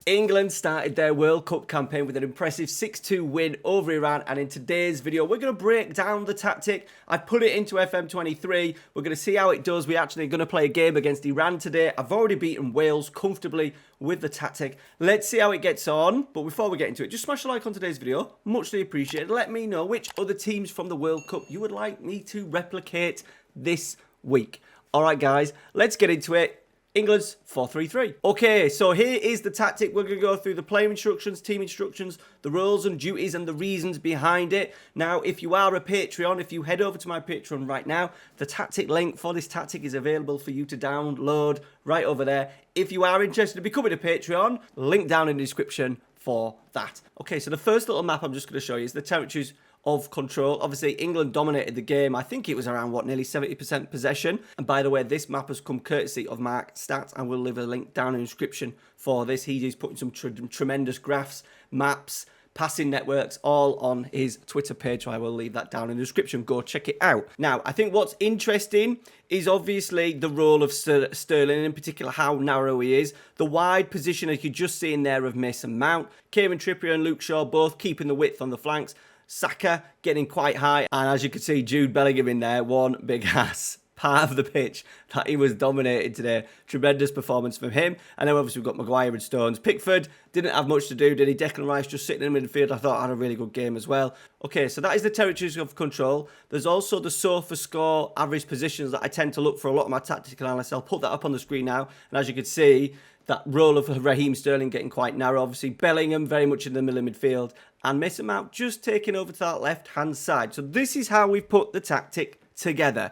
England started their World Cup campaign with an impressive 6-2 win over Iran, and in today's video we're going to break down the tactic. I've put it into FM23. We're going to see how it does. We're actually going to play a game against Iran today. I've already beaten Wales comfortably with the tactic. Let's see how it gets on. But before we get into it, just smash a like on today's video. Muchly appreciated. Let me know which other teams from the World Cup you would like me to replicate this week. Alright guys, let's get into it. England's 4-3-3. Okay, so here is the tactic. We're going to go through the player instructions, team instructions, the roles and duties and the reasons behind it. Now, if you are a Patreon, if you head over to my Patreon right now, the tactic link for this tactic is available for you to download right over there. If you are interested in becoming a Patreon, link down in the description for that. Okay, so the first little map I'm just going to show you is the territories of control. Obviously, England dominated the game. I think it was around, nearly 70% possession. And by the way, this map has come courtesy of Mark Stats, and we'll leave a link down in the description for this. He's putting some tremendous graphs, maps, passing networks, all on his Twitter page, so I will leave that down in the description. Go check it out. Now, I think what's interesting is obviously the role of Sterling, and in particular how narrow he is. The wide position, as you're just seeing there, of Mason Mount. Kieran Trippier and Luke Shaw both keeping the width on the flanks. Saka getting quite high, and as you can see, Jude Bellingham in there, one big ass part of the pitch that he was dominated today. Tremendous performance from him. And then obviously we've got Maguire and Stones. Pickford didn't have much to do, did he? Declan Rice just sitting in the midfield, I thought had a really good game as well. Okay, so that is the territories of control. There's also the SofaScore average positions that I tend to look for a lot of my tactical analysis. I'll put that up on the screen now, and as you can see, that role of Raheem Sterling getting quite narrow. Obviously, Bellingham very much in the middle of midfield, and Mason Mount just taking over to that left-hand side. So this is how we've put the tactic together.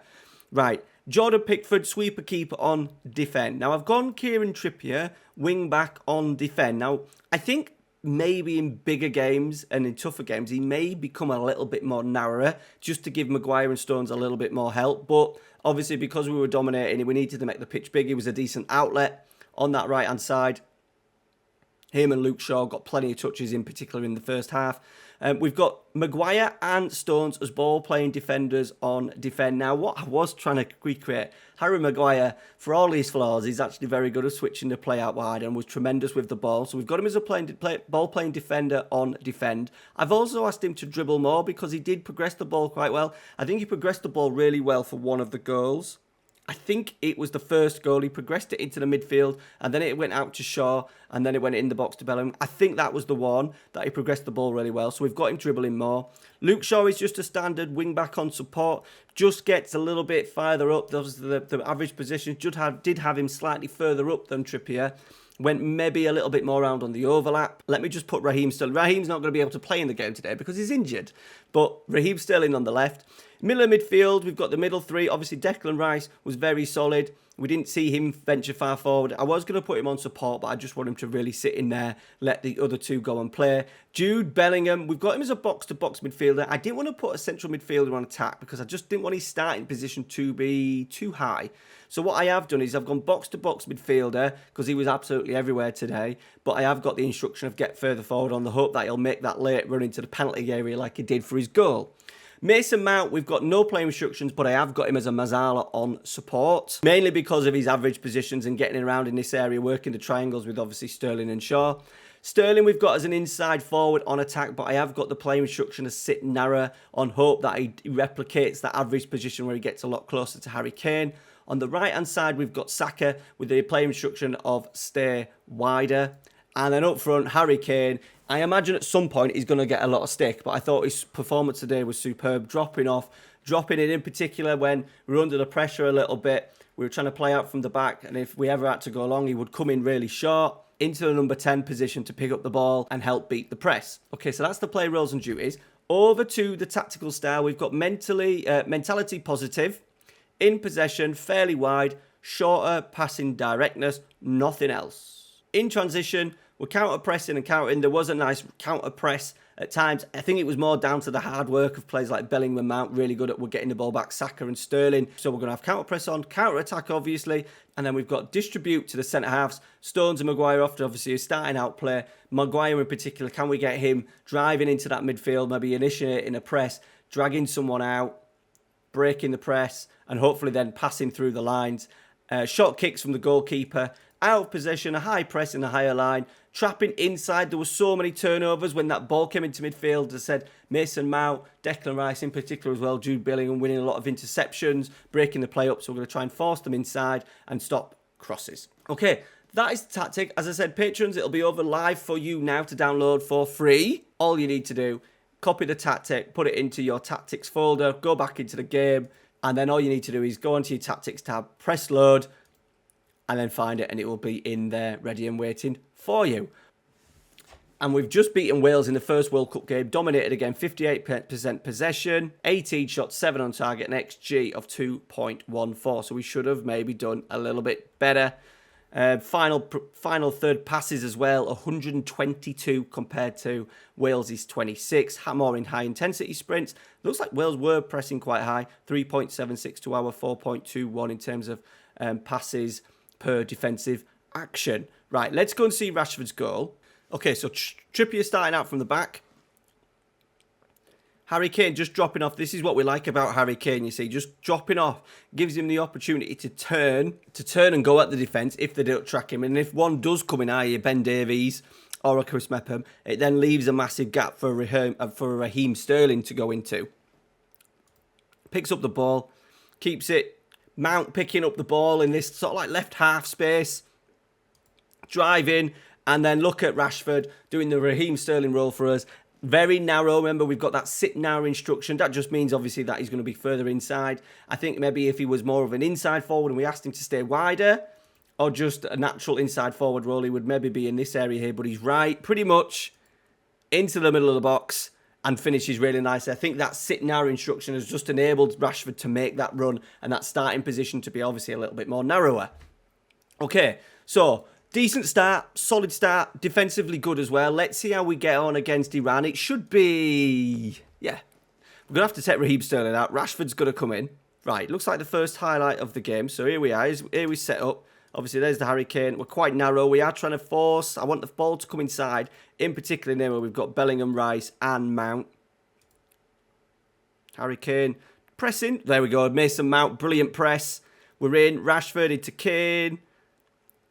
Right, Jordan Pickford, sweeper keeper on defend. Now, I've gone Kieran Trippier, wing back on defend. Now, I think maybe in bigger games and in tougher games, he may become a little bit more narrower, just to give Maguire and Stones a little bit more help. But obviously, because we were dominating, we needed to make the pitch big. He was a decent outlet on that right-hand side. Him and Luke Shaw got plenty of touches, in particular in the first half. We've got Maguire and Stones as ball-playing defenders on defend. Now, what I was trying to recreate, Harry Maguire, for all his flaws, he's actually very good at switching the play out wide and was tremendous with the ball. So we've got him as a ball-playing defender on defend. I've also asked him to dribble more because he did progress the ball quite well. I think he progressed the ball really well for one of the goals. I think it was the first goal. He progressed it into the midfield, and then it went out to Shaw, and then it went in the box to Bellingham. I think that was the one that he progressed the ball really well. So we've got him dribbling more. Luke Shaw is just a standard wing back on support. Just gets a little bit further up. The average position did have him slightly further up than Trippier. Went maybe a little bit more around on the overlap. Let me just put Raheem Sterling. Raheem's not going to be able to play in the game today because he's injured. But Raheem Sterling on the left. Middle of midfield, we've got the middle three. Obviously, Declan Rice was very solid. We didn't see him venture far forward. I was going to put him on support, but I just want him to really sit in there, let the other two go and play. Jude Bellingham, we've got him as a box-to-box midfielder. I didn't want to put a central midfielder on attack because I just didn't want his starting position to be too high. So what I have done is I've gone box-to-box midfielder because he was absolutely everywhere today. But I have got the instruction of get further forward on the hope that he'll make that late run into the penalty area like he did for his goal. Mason Mount, we've got no playing restrictions, but I have got him as a Mazzala on support. Mainly because of his average positions and getting around in this area, working the triangles with obviously Sterling and Shaw. Sterling we've got as an inside forward on attack, but I have got the playing restriction as sit narrow on hope that he replicates that average position where he gets a lot closer to Harry Kane. On the right-hand side, we've got Saka with the playing instruction of stay wider. And then up front, Harry Kane. I imagine at some point he's going to get a lot of stick, but I thought his performance today was superb. Dropping it in particular when we were under the pressure a little bit. We were trying to play out from the back, and if we ever had to go long, he would come in really short into the number 10 position to pick up the ball and help beat the press. Okay, so that's the play roles and duties. Over to the tactical style, we've got mentality positive, in possession, fairly wide, shorter passing directness, nothing else. In transition, we're counter-pressing and countering. There was a nice counter-press at times. I think it was more down to the hard work of players like Bellingham and Mount, really good at getting the ball back, Saka and Sterling. So we're going to have counter-press on, counter-attack obviously, and then we've got distribute to the centre-halves. Stones and Maguire often obviously a starting out play. Maguire in particular, can we get him driving into that midfield, maybe initiating a press, dragging someone out, breaking the press, and hopefully then passing through the lines. Short kicks from the goalkeeper Out of possession, a high press in the higher line. Trapping inside, there were so many turnovers when that ball came into midfield. As I said, Mason Mount, Declan Rice in particular as well, Jude Bellingham winning a lot of interceptions, breaking the play up. So we're going to try and force them inside and stop crosses. Okay, that is the tactic. As I said, patrons, it'll be over live for you now to download for free. All you need to do, copy the tactic, put it into your tactics folder, go back into the game, and then all you need to do is go onto your tactics tab, press load, and then find it, and it will be in there ready and waiting for you. And we've just beaten Wales in the first World Cup game, dominated again, 58% possession, 18 shots, 7 on target, an XG of 2.14. So we should have maybe done a little bit better. Final third passes as well, 122 compared to Wales' 26. More in high intensity sprints. Looks like Wales were pressing quite high, 3.76 to our 4.21 in terms of passes per defensive action. Right, let's go and see Rashford's goal. Okay, so Trippier starting out from the back. Harry Kane just dropping off. This is what we like about Harry Kane, you see. Just dropping off gives him the opportunity to turn and go at the defence if they don't track him. And if one does come in, i.e. Ben Davies or a Chris Mepham, it then leaves a massive gap for Raheem Sterling to go into. Picks up the ball, keeps it. Mount picking up the ball in this sort of like left half space. Driving, and then look at Rashford doing the Raheem Sterling role for us. Very narrow. Remember, we've got that sit narrow instruction. That just means, obviously, that he's going to be further inside. I think maybe if he was more of an inside forward and we asked him to stay wider, or just a natural inside forward role, he would maybe be in this area here. But he's right, pretty much into the middle of the box and finishes really nicely. I think that sit narrow instruction has just enabled Rashford to make that run and that starting position to be obviously a little bit more narrower. Okay, so decent start, solid start, defensively good as well. Let's see how we get on against Iran. It should be, yeah. We're going to have to take Raheem Sterling out. Rashford's going to come in. Right, looks like the first highlight of the game. So here we are. Here we set up. Obviously, there's the Harry Kane. We're quite narrow. We are trying to force. I want the ball to come inside. In particular, now where we've got Bellingham, Rice, and Mount. Harry Kane pressing. There we go. Mason Mount, brilliant press. We're in. Rashford into Kane.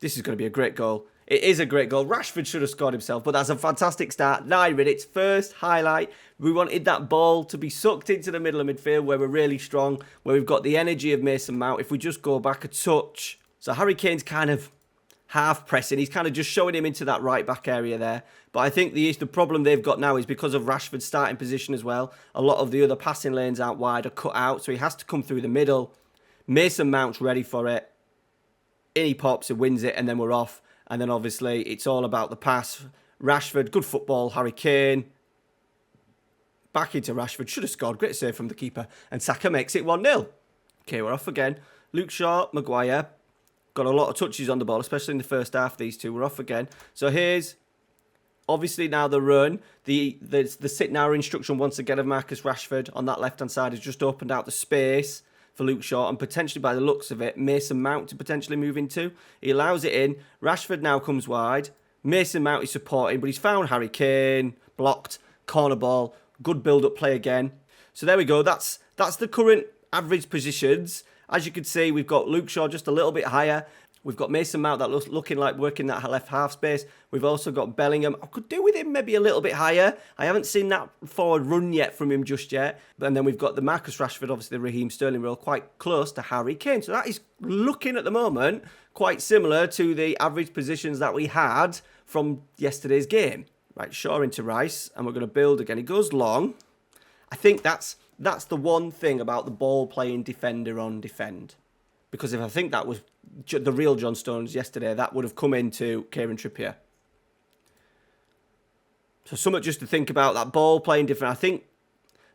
This is going to be a great goal. It is a great goal. Rashford should have scored himself, but that's a fantastic start. 9 minutes, first highlight. We wanted that ball to be sucked into the middle of midfield where we're really strong, where we've got the energy of Mason Mount. If we just go back a touch. So Harry Kane's kind of half pressing. He's kind of just showing him into that right back area there. But I think the problem they've got now is because of Rashford's starting position as well. A lot of the other passing lanes out wide are cut out, so he has to come through the middle. Mason Mount's ready for it. In he pops, he wins it, and then we're off. And then obviously it's all about the pass. Rashford, good football. Harry Kane. Back into Rashford. Should have scored. Great save from the keeper. And Saka makes it 1-0. Okay, we're off again. Luke Shaw, Maguire. Got a lot of touches on the ball, especially in the first half, these two. We're off again. So here's, obviously now the run. The sit now instruction once again of Marcus Rashford on that left-hand side has just opened out the space for Luke Shaw, and potentially by the looks of it, Mason Mount to potentially move into. He allows it in. Rashford now comes wide. Mason Mount is supporting, but he's found Harry Kane. Blocked. Corner ball. Good build-up play again. So there we go. That's the current average positions. As you can see, we've got Luke Shaw just a little bit higher. We've got Mason Mount that looks looking like working that left half space. We've also got Bellingham. I could do with him maybe a little bit higher. I haven't seen that forward run yet from him just yet. And then we've got the Marcus Rashford, obviously the Raheem Sterling role, quite close to Harry Kane. So that is looking at the moment quite similar to the average positions that we had from yesterday's game. Right, Shaw into Rice, and we're going to build again. He goes long. I think that's the one thing about the ball-playing defender on defend. Because if I think that was the real John Stones yesterday, that would have come into Kieran Trippier. So something just to think about, that ball-playing defender. I think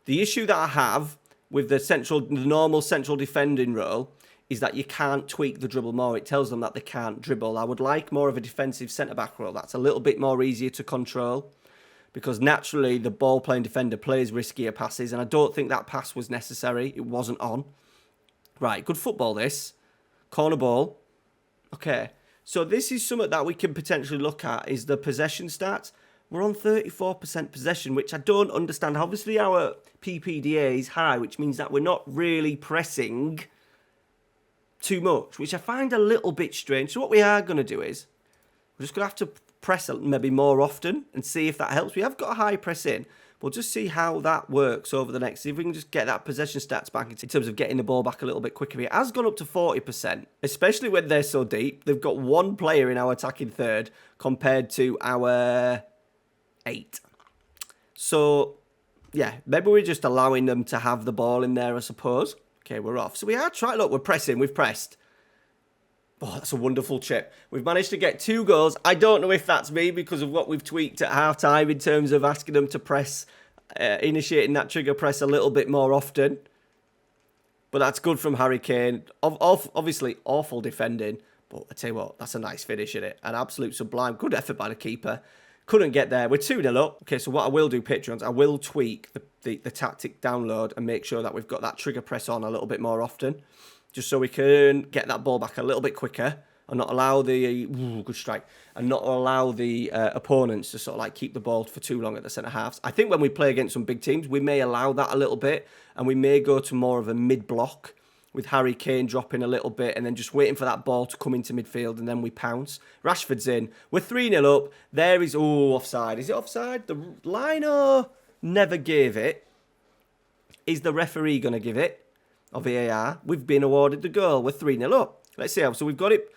the issue that I have with the normal central defending role is that you can't tweak the dribble more. It tells them that they can't dribble. I would like more of a defensive centre-back role. That's a little bit more easier to control. Because naturally, the ball-playing defender plays riskier passes, and I don't think that pass was necessary. It wasn't on. Right, good football, this. Corner ball. Okay, so this is something that we can potentially look at, is the possession stats. We're on 34% possession, which I don't understand. Obviously, our PPDA is high, which means that we're not really pressing too much, which I find a little bit strange. So what we are going to do is, we're just going to have to press maybe more often and see if that helps. We have got a high press in. We'll just see how that works over the next. See if we can just get that possession stats back in terms of getting the ball back a little bit quicker. It has gone up to 40%, especially when they're so deep. They've got one player in our attacking third compared to our 8. So, yeah, maybe we're just allowing them to have the ball in there, I suppose. Okay, we're off. So we are trying. Look, we're pressing. We've pressed. Oh, that's a wonderful chip. We've managed to get 2 goals. I don't know if that's me because of what we've tweaked at half-time in terms of asking them to press, initiating that trigger press a little bit more often. But that's good from Harry Kane. Obviously, awful defending. But I tell you what, that's a nice finish, isn't it? An absolute sublime. Good effort by the keeper. Couldn't get there. We're 2-0 up. Okay, so what I will do, Patreons, I will tweak the tactic download and make sure that we've got that trigger press on a little bit more often. Just so we can get that ball back a little bit quicker and not allow the good strike and not allow the opponents to sort of like keep the ball for too long at the centre halves. I think when we play against some big teams, we may allow that a little bit and we may go to more of a mid block with Harry Kane dropping a little bit and then just waiting for that ball to come into midfield and then we pounce. Rashford's in. We're 3-0 up. There is offside. Is it offside? The liner never gave it. Is the referee going to give it? Of VAR, we've been awarded the goal. We're 3-0 up. Let's see how. So we've got it.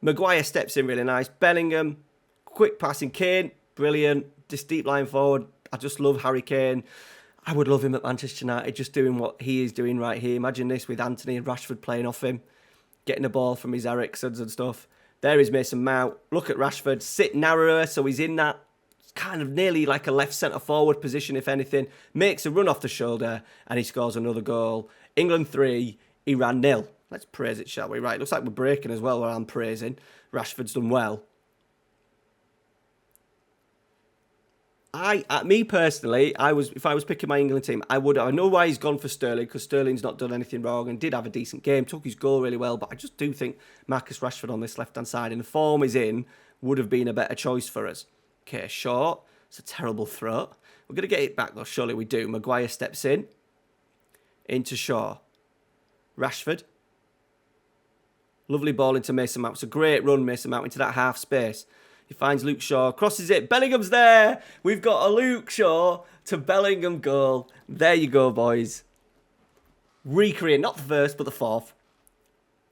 Maguire steps in really nice. Bellingham, quick passing. Kane, brilliant. This deep line forward. I just love Harry Kane. I would love him at Manchester United, just doing what he is doing right here. Imagine this with Anthony and Rashford playing off him, getting the ball from his Ericssons and stuff. There is Mason Mount. Look at Rashford. Sit narrower, so he's in that kind of nearly like a left centre forward position, if anything. Makes a run off the shoulder, and he scores another goal. England 3, Iran 0. Let's praise it, shall we? Right, looks like we're breaking as well, where I'm praising. Rashford's done well. Me personally, if I was picking my England team, I know why he's gone for Sterling, because Sterling's not done anything wrong and did have a decent game, took his goal really well, but I just do think Marcus Rashford on this left-hand side, and the form he's in, would have been a better choice for us. Okay, short. It's a terrible throw. We're going to get it back, though. Surely we do. Maguire steps in. Into Shaw. Rashford. Lovely ball into Mason Mount. It's a great run, Mason Mount, into that half space. He finds Luke Shaw. Crosses it. Bellingham's there. We've got a Luke Shaw to Bellingham goal. There you go, boys. Recreate. Not the first, but the fourth.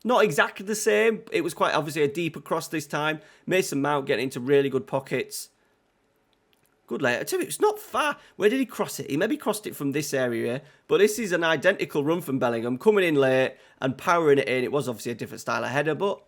Not exactly the same. It was quite obviously a deeper cross this time. Mason Mount getting into really good pockets. Good later. Tell you, it's not far. Where did he cross it? He maybe crossed it from this area. But this is an identical run from Bellingham. Coming in late and powering it in. It was obviously a different style of header. But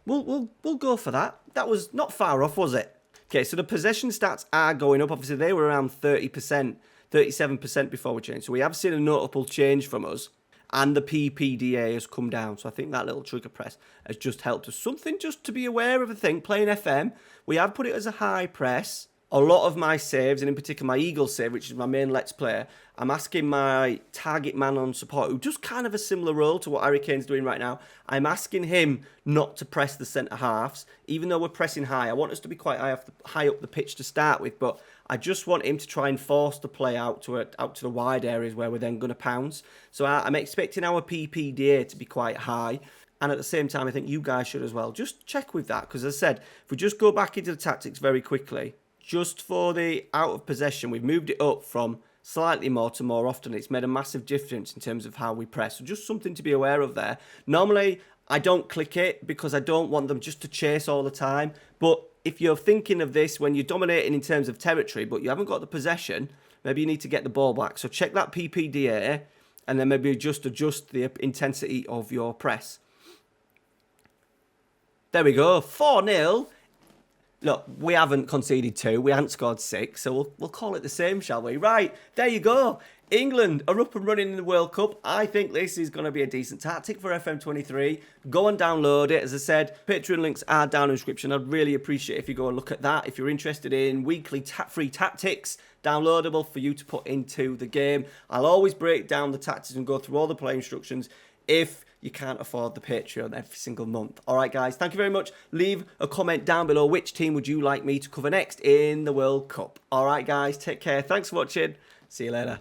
we'll go for that. That was not far off, was it? Okay, so the possession stats are going up. Obviously, they were around 30%, 37% before we changed. So we have seen a notable change from us. And the PPDA has come down. So I think that little trigger press has just helped us. Something just to be aware of, I think. Playing FM, we have put it as a high press. A lot of my saves, and in particular my Eagle save, which is my main Let's Player, I'm asking my target man on support, who does kind of a similar role to what Harry Kane's doing right now. I'm asking him not to press the centre halves, even though we're pressing high. I want us to be quite high up the pitch to start with, but I just want him to try and force the play out to the wide areas where we're then going to pounce. So I'm expecting our PPDA to be quite high. And at the same time, I think you guys should as well. Just check with that, because as I said, if we just go back into the tactics very quickly, just for the out of possession, we've moved it up from slightly more to more often. It's made a massive difference in terms of how we press. So just something to be aware of there. Normally, I don't click it because I don't want them just to chase all the time. But if you're thinking of this when you're dominating in terms of territory, but you haven't got the possession, maybe you need to get the ball back. So check that PPDA and then maybe just adjust the intensity of your press. There we go, 4-0. Look, we haven't conceded 2, we haven't scored 6, so we'll call it the same, shall we? Right, there you go. England are up and running in the World Cup. I think this is going to be a decent tactic for FM23. Go and download it. As I said, Patreon links are down in the description. I'd really appreciate if you go and look at that. If you're interested in weekly free tactics, downloadable for you to put into the game. I'll always break down the tactics and go through all the play instructions if you can't afford the Patreon every single month. All right, guys, thank you very much. Leave a comment down below. Which team would you like me to cover next in the World Cup? All right, guys, take care. Thanks for watching. See you later.